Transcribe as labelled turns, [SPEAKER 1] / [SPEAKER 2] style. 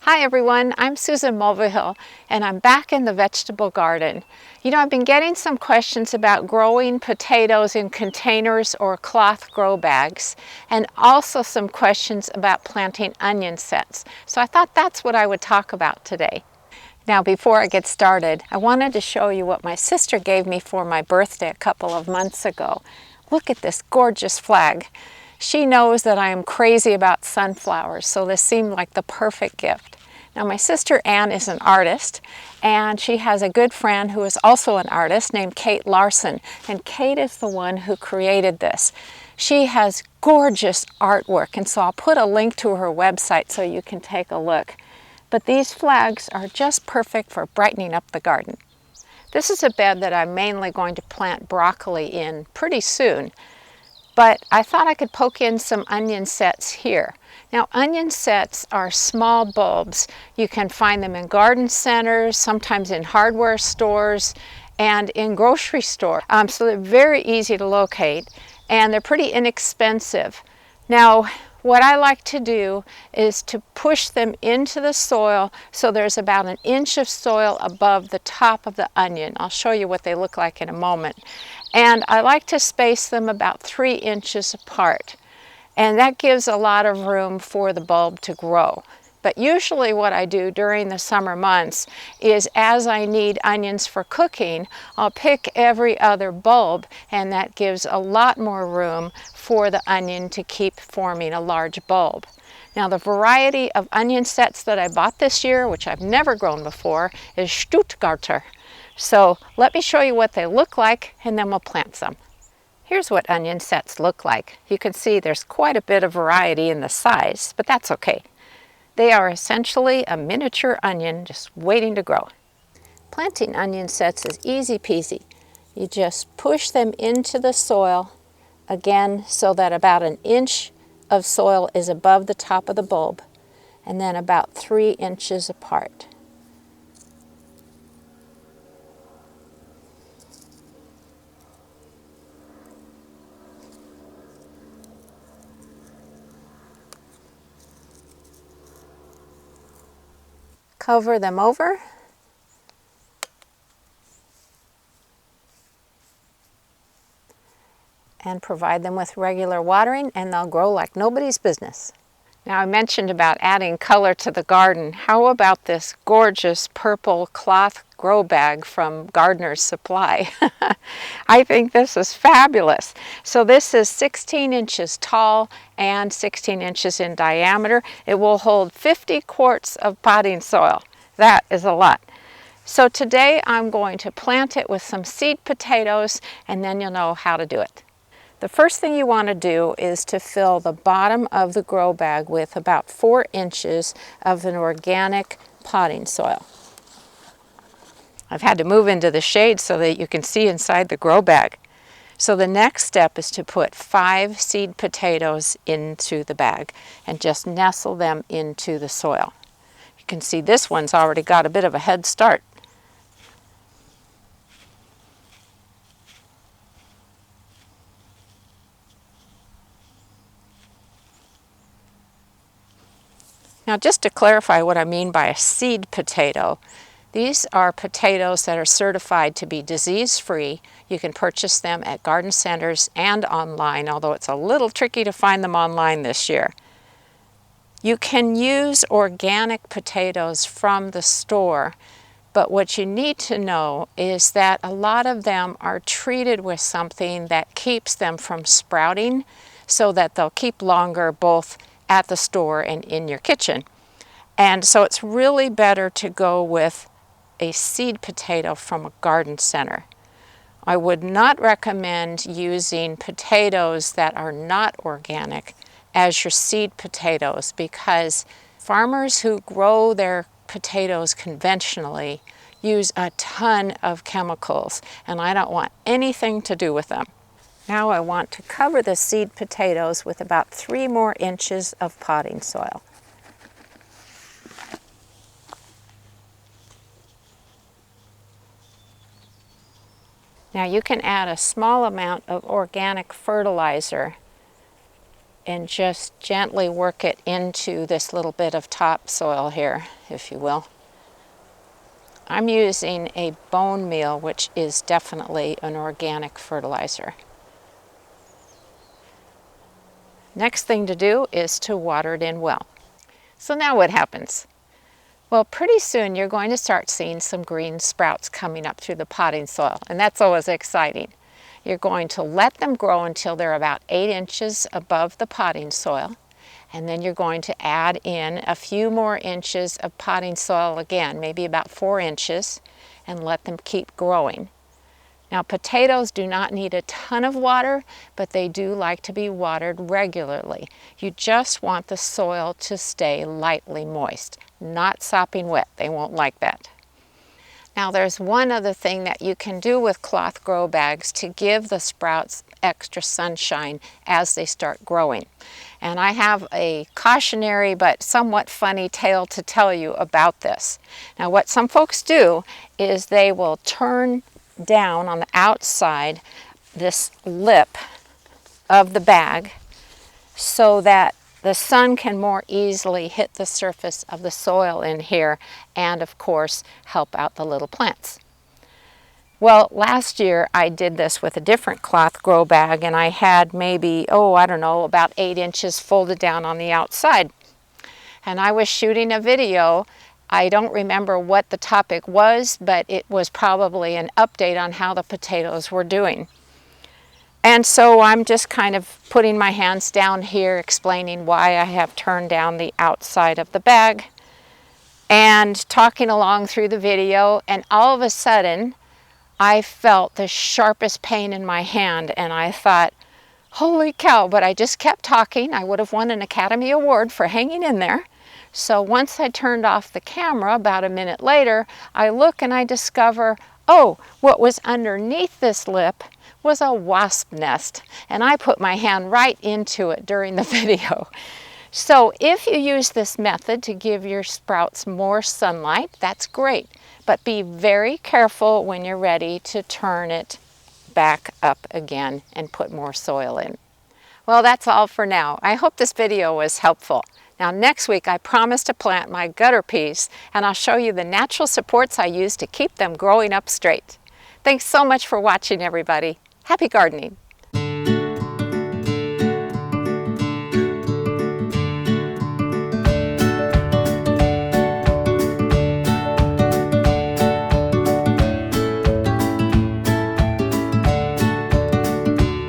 [SPEAKER 1] Hi everyone, I'm Susan Mulvihill and I'm back in the vegetable garden. You know, I've been getting some questions about growing potatoes in containers or cloth grow bags, and also some questions about planting onion sets. So I thought that's what I would talk about today. Now before I get started, I wanted to show you what my sister gave me for my birthday a couple of months ago. Look at this gorgeous flag. She knows that I am crazy about sunflowers, so this seemed like the perfect gift. Now my sister Ann is an artist, and she has a good friend who is also an artist named Kate Larson, and Kate is the one who created this. She has gorgeous artwork, and so I'll put a link to her website so you can take a look. But these flags are just perfect for brightening up the garden. This is a bed that I'm mainly going to plant broccoli in pretty soon, but I thought I could poke in some onion sets here. Now, onion sets are small bulbs. You can find them in garden centers, sometimes in hardware stores, and in grocery stores. So they're very easy to locate, and they're pretty inexpensive. Now, what I like to do is to push them into the soil so there's about an inch of soil above the top of the onion. I'll show you what they look like in a moment. And I like to space them about 3 inches apart. And that gives a lot of room for the bulb to grow. But usually what I do during the summer months is, as I need onions for cooking, I'll pick every other bulb, and that gives a lot more room for the onion to keep forming a large bulb. Now the variety of onion sets that I bought this year, which I've never grown before, is Stuttgarter. So let me show you what they look like, and then we'll plant some. Here's what onion sets look like. You can see there's quite a bit of variety in the size, but that's okay. They are essentially a miniature onion just waiting to grow. Planting onion sets is easy peasy. You just push them into the soil, again, so that about an inch of soil is above the top of the bulb, and then about 3 inches apart. Cover them over. And provide them with regular watering, and they'll grow like nobody's business. Now, I mentioned about adding color to the garden. How about this gorgeous purple cloth grow bag from Gardener's Supply? I think this is fabulous. So this is 16 inches tall and 16 inches in diameter. It will hold 50 quarts of potting soil. That is a lot. So today I'm going to plant it with some seed potatoes, and then you'll know how to do it. The first thing you want to do is to fill the bottom of the grow bag with about 4 inches of an organic potting soil. I've had to move into the shade so that you can see inside the grow bag. So the next step is to put 5 seed potatoes into the bag and just nestle them into the soil. You can see this one's already got a bit of a head start. Now, just to clarify what I mean by a seed potato, these are potatoes that are certified to be disease-free. You can purchase them at garden centers and online, although it's a little tricky to find them online this year. You can use organic potatoes from the store, but what you need to know is that a lot of them are treated with something that keeps them from sprouting, so that they'll keep longer both at the store and in your kitchen. And so it's really better to go with a seed potato from a garden center. I would not recommend using potatoes that are not organic as your seed potatoes, because farmers who grow their potatoes conventionally use a ton of chemicals, and I don't want anything to do with them. Now I want to cover the seed potatoes with about 3 more inches of potting soil. Now you can add a small amount of organic fertilizer and just gently work it into this little bit of topsoil here, if you will. I'm using a bone meal, which is definitely an organic fertilizer. Next thing to do is to water it in well. So now what happens? Well, pretty soon you're going to start seeing some green sprouts coming up through the potting soil, and that's always exciting. You're going to let them grow until they're about 8 inches above the potting soil, and then you're going to add in a few more inches of potting soil again, maybe about 4 inches, and let them keep growing. Now, potatoes do not need a ton of water, but they do like to be watered regularly. You just want the soil to stay lightly moist, not sopping wet. They won't like that. Now, there's one other thing that you can do with cloth grow bags to give the sprouts extra sunshine as they start growing. And I have a cautionary but somewhat funny tale to tell you about this. Now, what some folks do is they will turn down on the outside this lip of the bag so that the sun can more easily hit the surface of the soil in here and, of course, help out the little plants. Well, last year I did this with a different cloth grow bag, and I had maybe, I don't know, about 8 inches folded down on the outside. And I was shooting a video. I don't remember what the topic was, but it was probably an update on how the potatoes were doing. And so I'm just kind of putting my hands down here, explaining why I have turned down the outside of the bag and talking along through the video. And all of a sudden, I felt the sharpest pain in my hand, and I thought, holy cow, but I just kept talking. I would have won an Academy Award for hanging in there. So once I turned off the camera, about a minute later, I look and I discover, what was underneath this lip was a wasp nest, and I put my hand right into it during the video. So if you use this method to give your sprouts more sunlight, that's great, but be very careful when you're ready to turn it back up again and put more soil in. Well, that's all for now. I hope this video was helpful. Now next week I promise to plant my gutter peas, and I'll show you the natural supports I use to keep them growing up straight. Thanks so much for watching, everybody. Happy gardening!